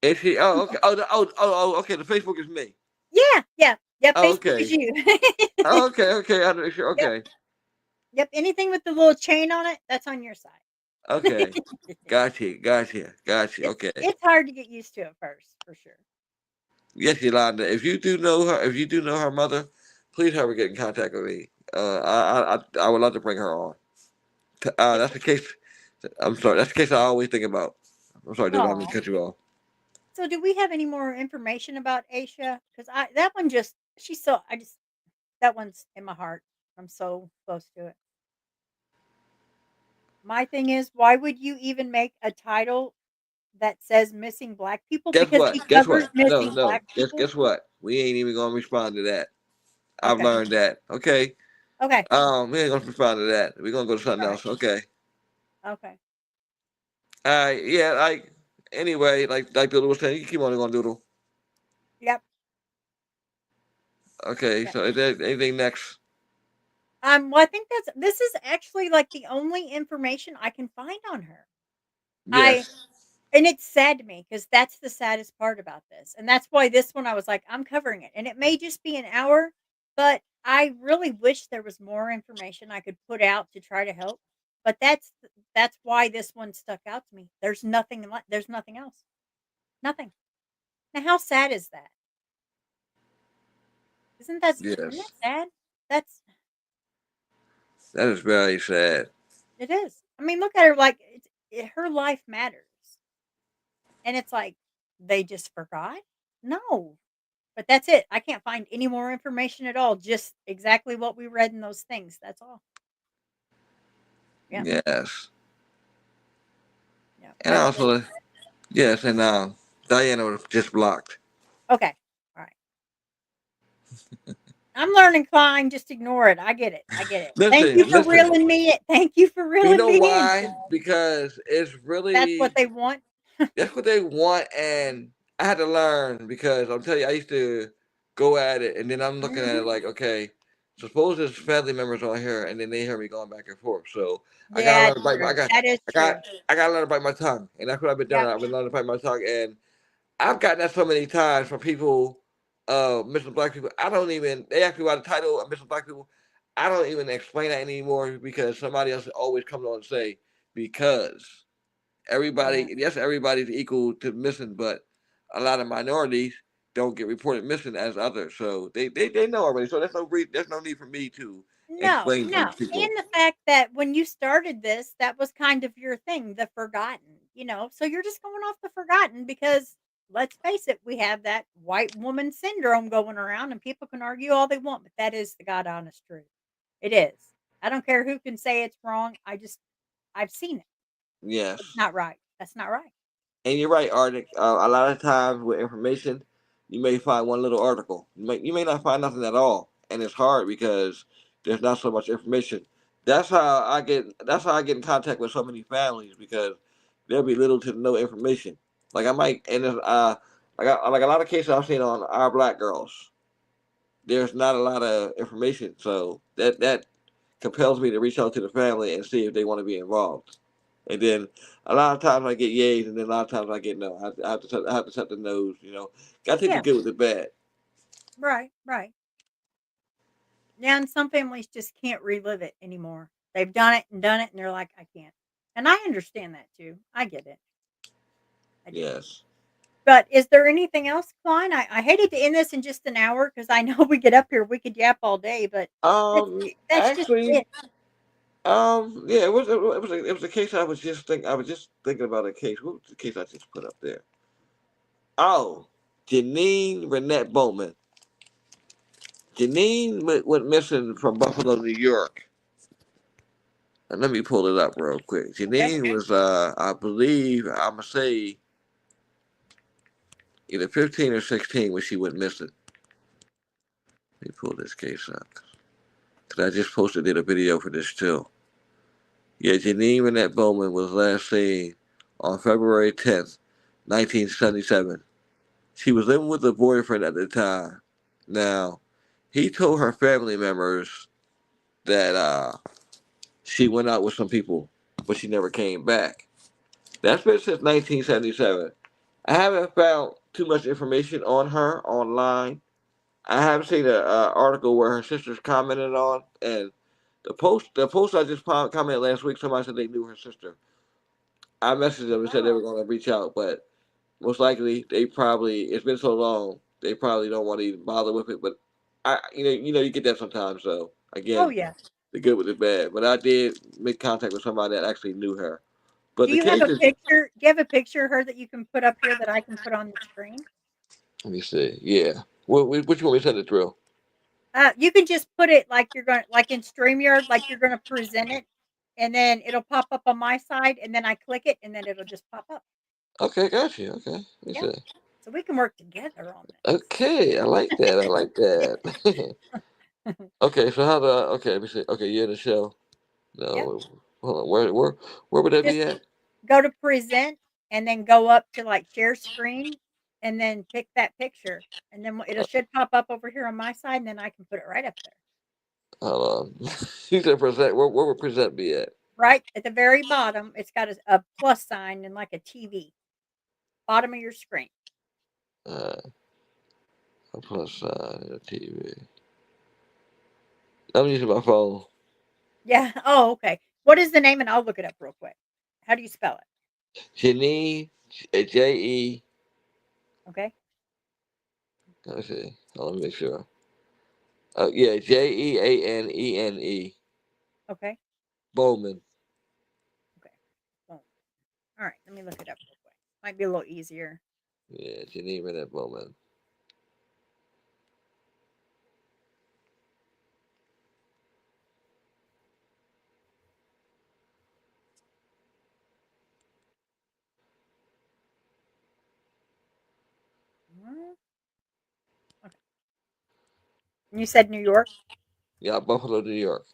Is she? Oh, okay. Oh, okay. The Facebook is me. Yeah, yeah, yep. Oh, Facebook is okay. you. Oh, okay. Okay. Yep, Okay. yep. Anything with the little chain on it, that's on your side. Okay. Gotcha. Gotcha. Gotcha. it's Okay. it's hard to get used to at first, for sure. Yes, Yolanda. If you do know her mother, please have her get in contact with me. I would love to bring her on. It's That's the case. I'm sorry. That's the case I always think about. I'm sorry, dude. I didn't oh. cut you off. So, do we have any more information about Aisha? Because I that one just she's so I just that one's in my heart. I'm so close to it. My thing is, why would you even make a title that says missing black people? Guess Because what? he Guess what? covers No, missing no. black Guess people. guess what? We ain't even gonna respond to that. I've Okay. learned that. Okay. Okay. We ain't gonna respond to that. We're gonna go to something All right. else. Okay. Okay. Yeah, anyway, like Doodle was saying, you keep on going Doodle. Yep. Okay, Yep. so is there anything next? Well, I think this is actually like the only information I can find on her. I Yes. And it's sad to me because that's the saddest part about this, and that's why this one I was like, "I'm covering it," and it may just be an hour, but I really wish there was more information I could put out to try to help, but that's why this one stuck out to me. There's nothing else. Nothing. Now how sad is that? Isn't that Yes. sad? That's That is very sad. It is. I mean, look at her. Like her life matters, and it's like they just forgot. No, but that's it. I can't find any more information at all. Just exactly what we read in those things. That's all. Yeah. Yes. Yeah. And also, yes, and Diana was just blocked. Okay. All right. I'm learning, Klein. Just ignore it. I get it. I get it. Thank you for Listen. reeling me in. Thank you for You reeling know me in. why? Because it's That's what really they want. that's what they want, and I had to learn because I'm telling you, I used to go at it, and then I'm looking at it Mhm. like, okay, suppose there's family members on here, and then they hear me going back and forth. So I gotta Yeah, learn to it's bite. true. That is true. I gotta learn to bite my tongue, and that's what I've been doing. Yep. I've been learning to bite my tongue, and I've gotten that so many times from people, missing black people. I don't even. They ask me about the title of missing black people. I don't even explain that anymore because somebody else always comes on and say because Yeah. everybody. Yes, everybody's equal to missing, but a lot of minorities don't get reported missing as others. So they know already. So there's no need for me to No, explain no. things to And people. the fact that when you started this, that was kind of your thing, the forgotten, So you're just going off the forgotten because let's face it, we have that white woman syndrome going around and people can argue all they want, but that is the God honest truth. It is. I don't care who can say it's wrong. I've seen it. It's Yes. not right. That's not right. And you're right, Arctic. A lot of times with information, you may find one little article. You may not find nothing at all, and it's hard because there's not so much information. That's how I get in contact with so many families because there'll be little to no information. Like I might, and it's, like a lot of cases I've seen on our black girls. There's not a lot of information, so that compels me to reach out to the family and see if they want to be involved. And then a lot of times I get yays, and then a lot of times I get no. I have to set the no's. Got to take the Yeah. good with the bad. Right. Right. Yeah. And some families just can't relive it anymore. They've done it, and they're like, I can't. And I understand that too. I get it. I do. Yes. But is there anything else, Klein? I hated to end this in just an hour because I know we get up here, we could yap all day, but that's just Actually, it. yeah, it was a case I was just thinking about a case. What was the case I just put up there? Oh, Janine Renette Bowman. Janine went missing from Buffalo, New York. And let me pull it up real quick. Okay. Janine was, I believe, I'm gonna say either 15 or 16 when she went missing. Let me pull this case up. Because I just did a video for this too. Yeah, Janine Renette Bowman was last seen on February 10th, 1977. She was living with a boyfriend at the time. Now, he told her family members that she went out with some people, but she never came back. That's been since 1977. I haven't found too much information on her online. I have seen an article where her sisters commented on, and the post I just commented last week. Somebody said they knew her sister. I messaged them and said they Oh. were going to reach out, but most likely they probably it's been so long they probably don't want to even bother with it. But you get that sometimes. So Oh again, yeah. the good with the bad. But I did make contact with somebody that actually knew her. But Do the you have case a is, picture? Do you have a picture of her that you can put up here that I can put on the screen? let me see. Yeah, which one we send it through? You can just put it like you're going, like in StreamYard, like you're going to present it, and then it'll pop up on my side, and then I click it, and then it'll just pop up. Okay, got you. Okay, let me Yeah. see. So we can work together on Okay, I like that. I like that. this. Okay, so how do I? Okay, let me see. Okay, you're in the show. Yep. No, hold on. Where would that Just be at? go to present and then go up to like share screen and then pick that picture. And then it should pop up over here on my side and then I can put it right up there. Hold on. You said present. Where would present be at? Right at the very bottom, it's got a plus sign and like a TV. Bottom of your screen. Uh, a plus sign in the TV. I'm using my phone. Yeah. Oh, okay. What is the name? And I'll look it up real quick. How do you spell it? Janine, J-E. Okay. Let me see. Let me make sure. Yeah, Jeanene. Okay. Bowman. All right, let me look it up real quick. Might be a little easier. Yeah, Janine Renee Bowman. Mm, okay. You said New York? Yeah, Buffalo, New York.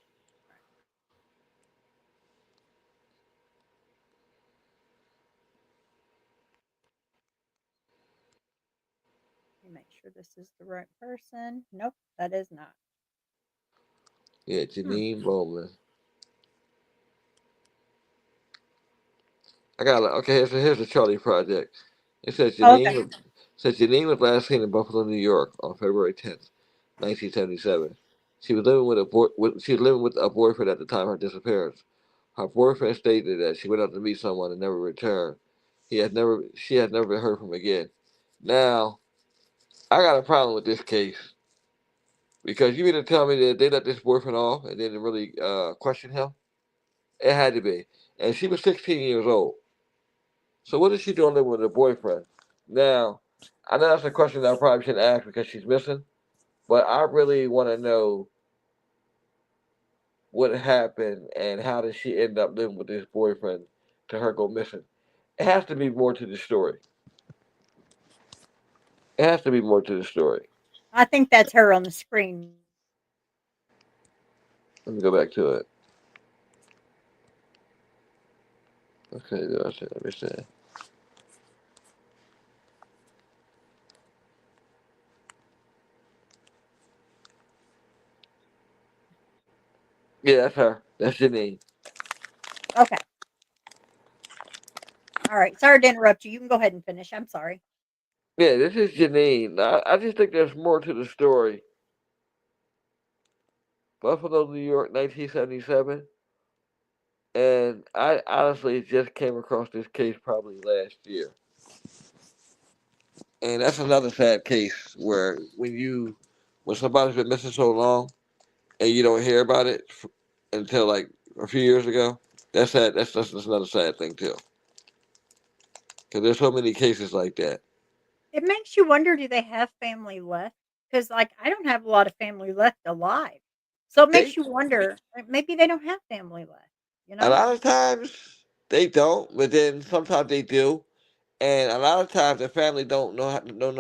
Let me make sure this is the right person. Nope, that is not. Yeah, Hmm. Janine Bowman. I got okay. Here's the Charlie Project. It says Oh, okay. Janine was last seen in Buffalo, New York, on February 10th, 1977. She was living she was living with a boyfriend at the time of her disappearance. Her boyfriend stated that she went out to meet someone and never returned. She had never been heard from again. Now, I got a problem with this case because you mean to tell me that they let this boyfriend off and didn't really question him? It had to be. And she was 16 years old. So what is she doing living with her boyfriend? Now, I know that's a question that I probably shouldn't ask because she's missing, but I really want to know what happened and how did she end up living with this boyfriend to her go missing. It has to be more to the story. It has to be more to the story. I think that's her on the screen. Let me go back to it. Okay, that's it. Let me see. Yeah, that's her. That's Janine. Okay. All right. Sorry to interrupt you. You can go ahead and finish. I'm sorry. Yeah, this is Janine. I just think there's more to the story. Buffalo, New York, 1977. And I honestly just came across this case probably last year. And that's another sad case where when somebody's been missing so long and you don't hear about it until like a few years ago, that's sad. That's another sad thing too. Because there's so many cases like that. It makes you wonder, do they have family left? Because, like, I don't have a lot of family left alive. So it They makes you wonder, maybe they don't have family left, you A know? lot of times they don't, but then sometimes they do. And a lot of times the family don't know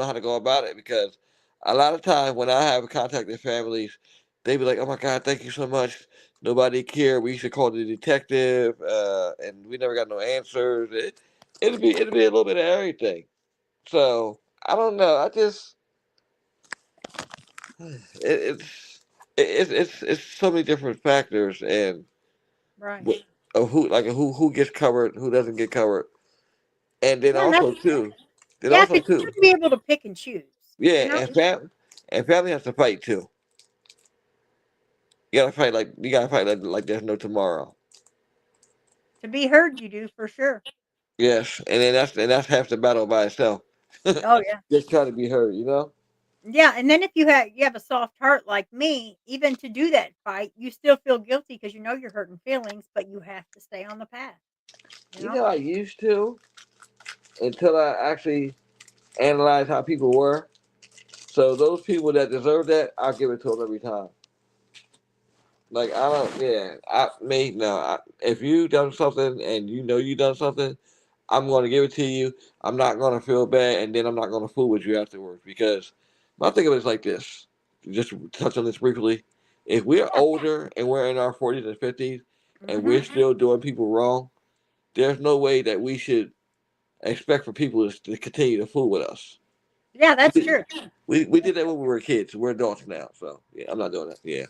how to go about it because a lot of times when I have contacted families, they be like, "Oh my God, thank you so much. Nobody cared. We should call the detective, and we never got no answers." It'd be a little bit of everything. So I don't know. I just it's so many different factors and Right. wh- of who gets covered, who doesn't get covered, and then Yeah, and that's also too, then yeah, also because you too. have to be able to pick and choose, Yeah, you know? and family has to fight too. You gotta fight like there's no tomorrow. To be heard, you do for sure. Yes, and that's half the battle by itself. Oh, yeah. Just trying to be heard, you know. Yeah, and then if you have a soft heart like me, even to do that fight, you still feel guilty because you know you're hurting feelings, but you have to stay on the path, you You know? know, I used to until I actually analyze how people were. So those people that deserve that, I'll give it to them every time. Like I don't, yeah, I may no. If you done something and you know you done something, I'm going to give it to you. I'm not going to feel bad, and then I'm not going to fool with you afterwards because my thing of it is like this. Just to touch on this briefly. If we're Yeah. older and we're in our 40s and 50s and we're Mhm. still doing people wrong, there's no way that we should expect for people to continue to fool with us. Yeah, that's true. We did that when we were kids. We're adults now, so yeah, I'm not doing that. Yeah,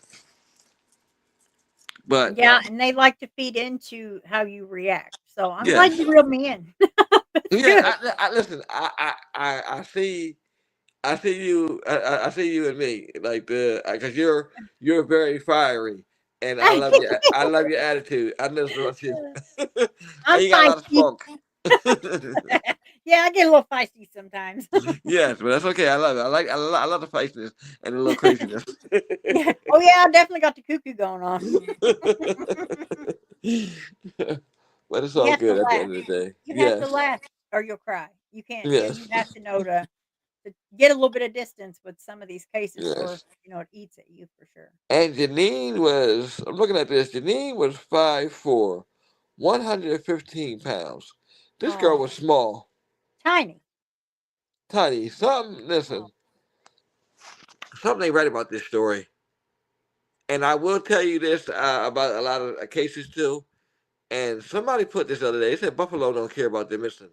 but Yeah, and they like to feed into how you react. So I'm glad yes, you reeled me in. That's yeah. good. I listen. I see. I see you and me like the because you're very fiery, and I love your attitude. I know about you, and I'm you got a lot of feisty. spunk. Yeah, I get a little feisty sometimes. Yes, but that's okay. I love it. I love the feistiness and the little craziness. Yeah. Oh, yeah, I definitely got the cuckoo going on. But it's You all have to good at the laugh. end of the day. You have to Yes. laugh or you'll cry. You can't. You Yes. have to know to get a little bit of distance with some of these cases, or Yes. it eats at you for sure. And Janine was, I'm looking at this, Janine was 5'4", 115 pounds. This girl Oh, was small, tiny. tiny. Something, Oh, listen, something ain't right about this story. And I will tell you this about a lot of cases too. And somebody put this the other day. They said Buffalo don't care about their missing.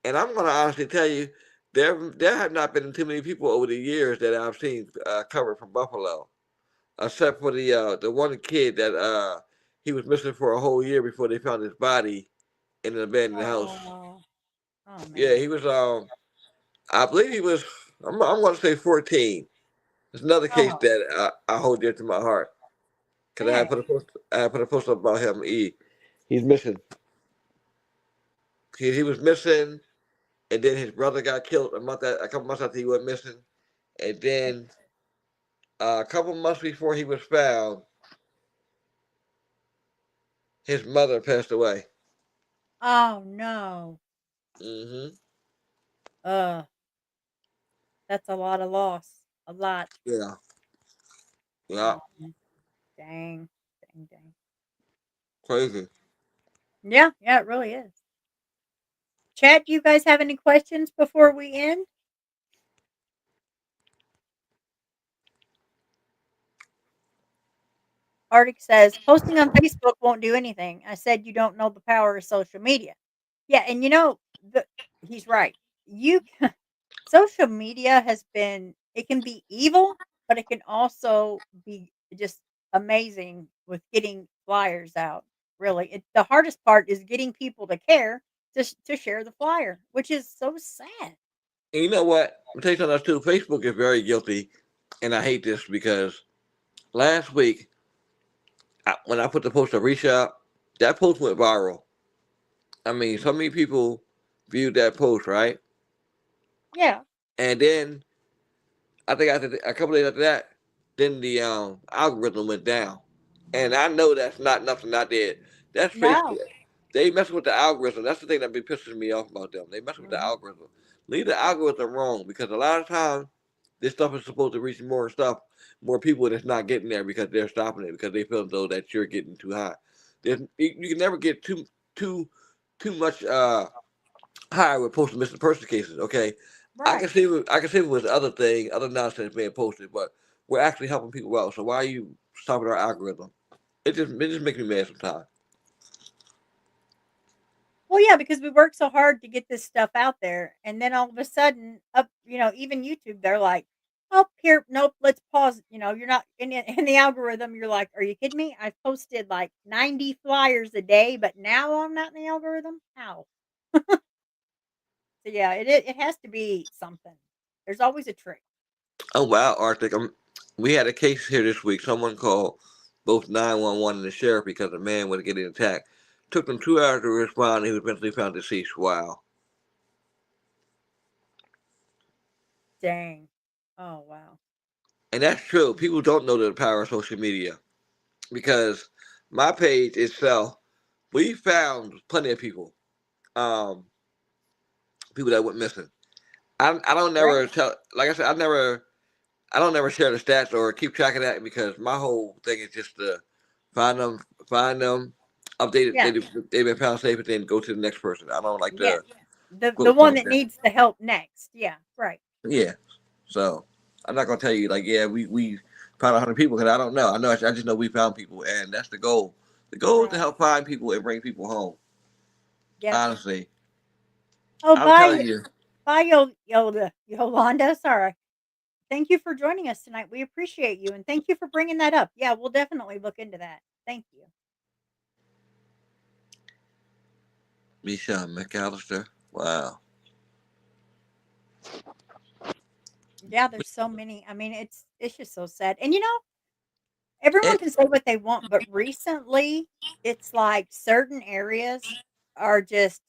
And I'm going to honestly tell you, there have not been too many people over the years that I've seen covered from Buffalo, except for the one kid that he was missing for a whole year before they found his body in an abandoned house. oh, oh Yeah, man. he was. I believe he was. I'm going to say 14. It's another case Oh, that I hold dear to my heart because dang. I put a post up about him. He's missing. He was missing, and then his brother got killed a couple months after he went missing, and then a couple months before he was found, his mother passed away. Oh no. Hmm. Uh, that's a lot of loss. A lot. Yeah. Yeah. Oh, dang. Dang, dang. Crazy. Yeah, yeah, it really is. Chat, do you guys have any questions before we end? Arctic says, posting on Facebook won't do anything. I said you don't know the power of social media. Yeah, and he's right. You social media has been it can be evil, but it can also be just amazing with getting flyers out. Really, the hardest part is getting people to care to share the flyer, which is so sad. And you know what? I'll tell you something else too. Facebook is very guilty, and I hate this because last week when I put the post of reach out, that post went viral. I mean, so many people viewed that post, right? Yeah. And then I think a couple days after that, then the algorithm went down. And I know that's not nothing I did. That's Facebook. No. They mess with the algorithm. That's the thing that be pissing me off about them. They mess with the Hmm. algorithm. Leave the algorithm wrong because a lot of times this stuff is supposed to reach more people that's not getting there because they're stopping it because they feel as though that you're getting too high. You can never get too too much higher with posting missing person cases. Okay, Right. I can see it was other nonsense being posted, but we're actually helping people out. So why are you stopping our algorithm? It just makes me mad sometimes. Well, yeah, because we work so hard to get this stuff out there, and then all of a sudden, even YouTube, they're like, "Oh, here, nope, let's pause." You're not in the algorithm. You're like, "Are you kidding me? I've posted like 90 flyers a day, but now I'm not in the algorithm. How?" So yeah, it has to be something. There's always a trick. Oh wow, Arctic. We had a case here this week. Someone called both 911 and the sheriff because a man was getting attacked. Took them 2 hours to respond. And he was eventually found deceased. Wow. Dang. Oh wow. And that's true. People don't know the power of social media because my page itself, we found plenty of people, um, people that went missing. I don't never Right. tell. Like I said, I don't never share the stats or keep track of that because my whole thing is just to find them, find them, update it. Yeah. They've been found safe, and then go to the next person. I don't like Yes. to The quote one like that that. needs the help next. Yeah. Right. Yeah. So I'm not gonna tell you like, yeah, we found 100 people because I don't know. I just know we found people, and that's the goal. The goal is to Right. help find people and bring people home. Yep. Honestly, Oh, I'm telling bye. you, Bye, Yolanda. Sorry. Thank you for joining us tonight. We appreciate you, and thank you for bringing that up. Yeah, we'll definitely look into that. Thank you. Misha McAllister. Wow. Yeah, there's so many. I mean, it's just so sad. And everyone It can say what they want, but recently, it's like certain areas are just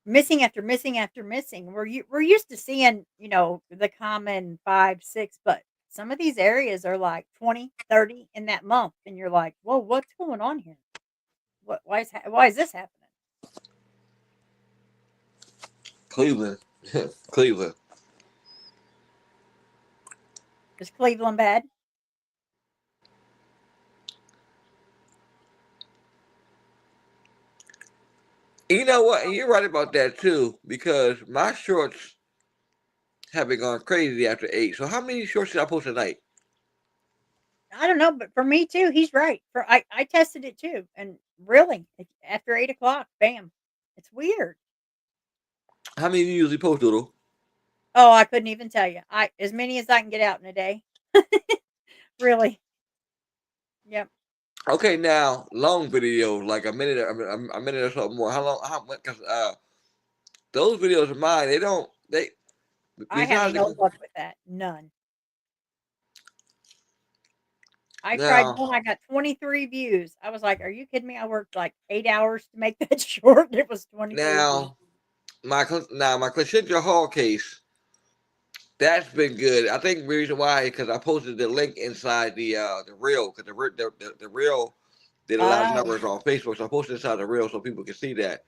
missing after missing after missing. We're used to seeing, the common 5, 6, but some of these areas are like 20, 30 in that month, and you're like, "Whoa, what's going on here?" Why is this happening? Cleveland. Cleveland. Is Cleveland bad? You know what? And you're right about that too, because my shorts have been going crazy after 8. So how many shorts did I post tonight? I don't know, but for me too, he's right. I tested it too, and really, after 8 o'clock, bam, it's weird. How many do you usually post, Doodle? Oh, I couldn't even tell you. I as many as I can get out in a day. Really. Yep. Okay, now long videos, like a minute or so more. How long? How much? Because those videos of mine, they I have besides no luck with that. None. I tried now one. I got 23 views. I was like, "Are you kidding me?" I worked like 8 hours to make that short. And it was 23 views. now my Clashendra Hall case. That's been good. I think the reason why because I posted the link inside the reel because the reel did a lot of Oh, numbers on Facebook, so I posted inside the reel so people can see that.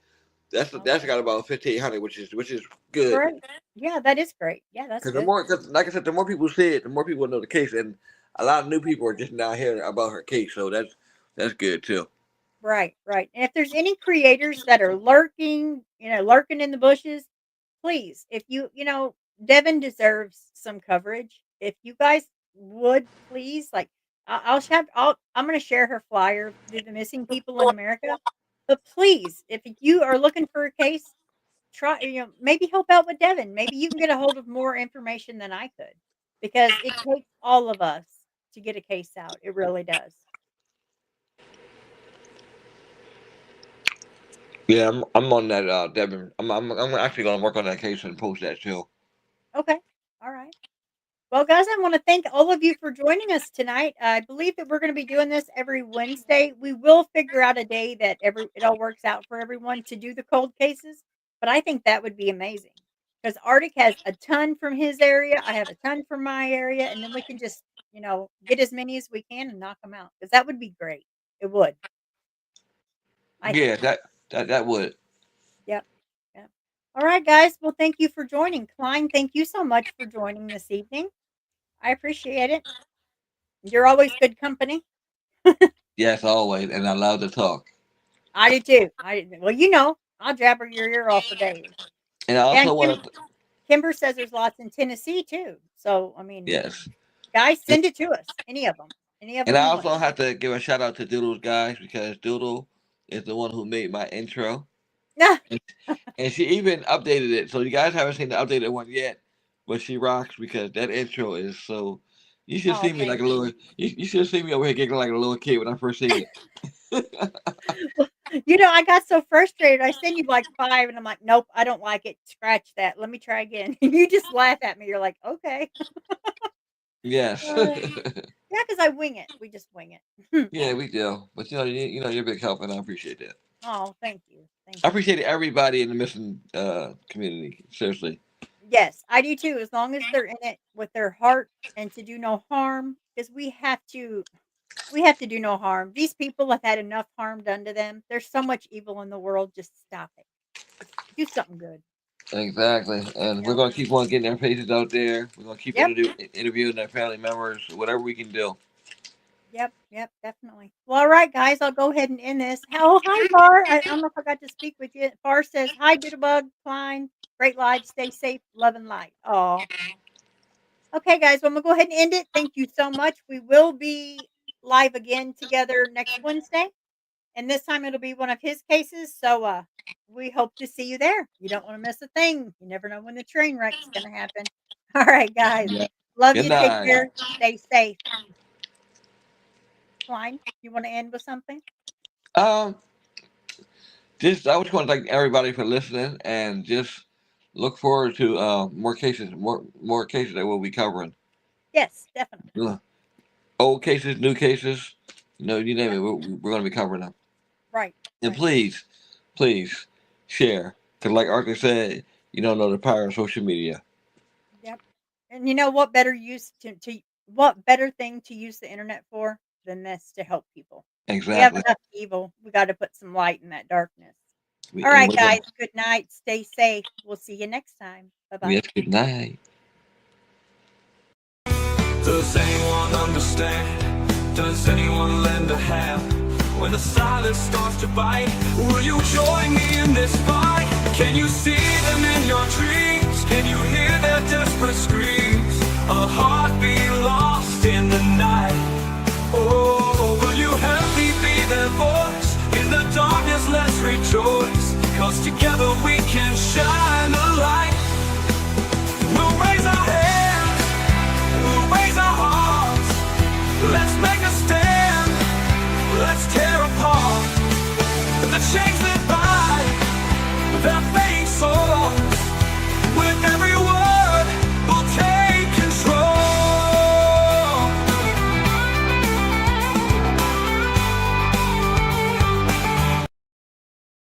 That's okay. got about 1,500, which is good. Great. Yeah, that is great. Yeah, that's Because the good. more, cause like I said, the more people see it, the more people know the case, and a lot of new people are just now hearing about her case, so that's good too. Right, right. And if there's any creators that are lurking, lurking in the bushes, please, if Devin deserves some coverage. If you guys would please, like, I'm going to share her flyer through the missing people in America. But please, if you are looking for a case, try, maybe help out with Devin. Maybe you can get a hold of more information than I could because it takes all of us to get a case out. It really does. Yeah, I'm on that, Devin. I'm actually gonna work on that case and post that too. Okay. All right. Well, guys, I want to thank all of you for joining us tonight. I believe that we're going to be doing this every Wednesday. We will figure out a day that it all works out for everyone to do the cold cases, but I think that would be amazing because Arctic has a ton from his area. I have a ton from my area, and then we can just get as many as we can and knock them out because that would be great. It would, I Yeah, think. that would. Yep. Yep. All right, guys. Well, thank you for joining. Klein, thank you so much for joining this evening. I appreciate it. You're always good company. Yes, always, and I love to talk. I do too. Well, I'll jabber your ear off for days. And I Yeah, also and want to, Kimber says there's lots in Tennessee too. So, I mean, yes, guys, send it to us. Any of and them I you want. also have to give a shout out to Doodle's guys because Doodle is the one who made my intro. Yeah. And she even updated it. So you guys haven't seen the updated one yet, but she rocks because that intro is so. You should Oh, see me like thank a little. You should see me over here giggling like a little kid when I first seen it. you. Well, I got so frustrated. I sent you like 5, and I'm like, nope, I don't like it. Scratch that. Let me try again. You just laugh at me. You're like, okay. Yes. Yeah, because I wing it. We just wing it. Yeah, we do. But you're a big help, and I appreciate that. Oh, thank you. Thank I you. appreciate everybody in the missing community. Seriously. Yes, I do too, as long as they're in it with their heart and to do no harm, because we have to do no harm. These people have had enough harm done to them. There's so much evil in the world. Just stop it. Just do something good. Exactly. And we're Yep. gonna keep on getting their faces out there. We're gonna keep Yep. interviewing their family members, whatever we can do. Yep. Yep. Definitely. Well, all right, guys. I'll go ahead and end this. Oh, hi, Bar. I don't know if I got to speak with you. Bar says, hi, Doodlebug, Klein. Great live. Stay safe. Love and light. Oh, okay, guys. Well, I'm going to go ahead and end it. Thank you so much. We will be live again together next Wednesday. And this time it'll be one of his cases. So we hope to see you there. You don't want to miss a thing. You never know when the train wreck's going to happen. All right, guys. Yeah. Love Good you. Take night. care. Stay safe. Klein, you want to end with something? Um, just I just want to thank everybody for listening, and just look forward to more cases that we'll be covering. Yes, definitely. Yeah. Old cases, new cases, you name Yep. it. We're going to be covering them. Right. And Right. please share, because like Arthur said, you don't know the power of social media. Yep. And you know what better use to what better thing to use the internet for than this to help people? We have Exactly. enough evil. We got to put some light in that darkness. We, All and right, we're guys. gonna, Good night. Stay safe. We'll see you next time. Bye we bye. have good night. Does anyone understand? Does anyone lend a hand? When the silence starts to bite, will you join me in this fight? Can you see them in your dreams? Can you hear their desperate screams? A heartbeat lost in the night. Oh, will you help me be their voice? In the darkness let's rejoice, 'cause together we can shine a light. We'll raise our hands, we'll raise our hearts. Let's make a stand, let's tear apart the chains that bind, that fate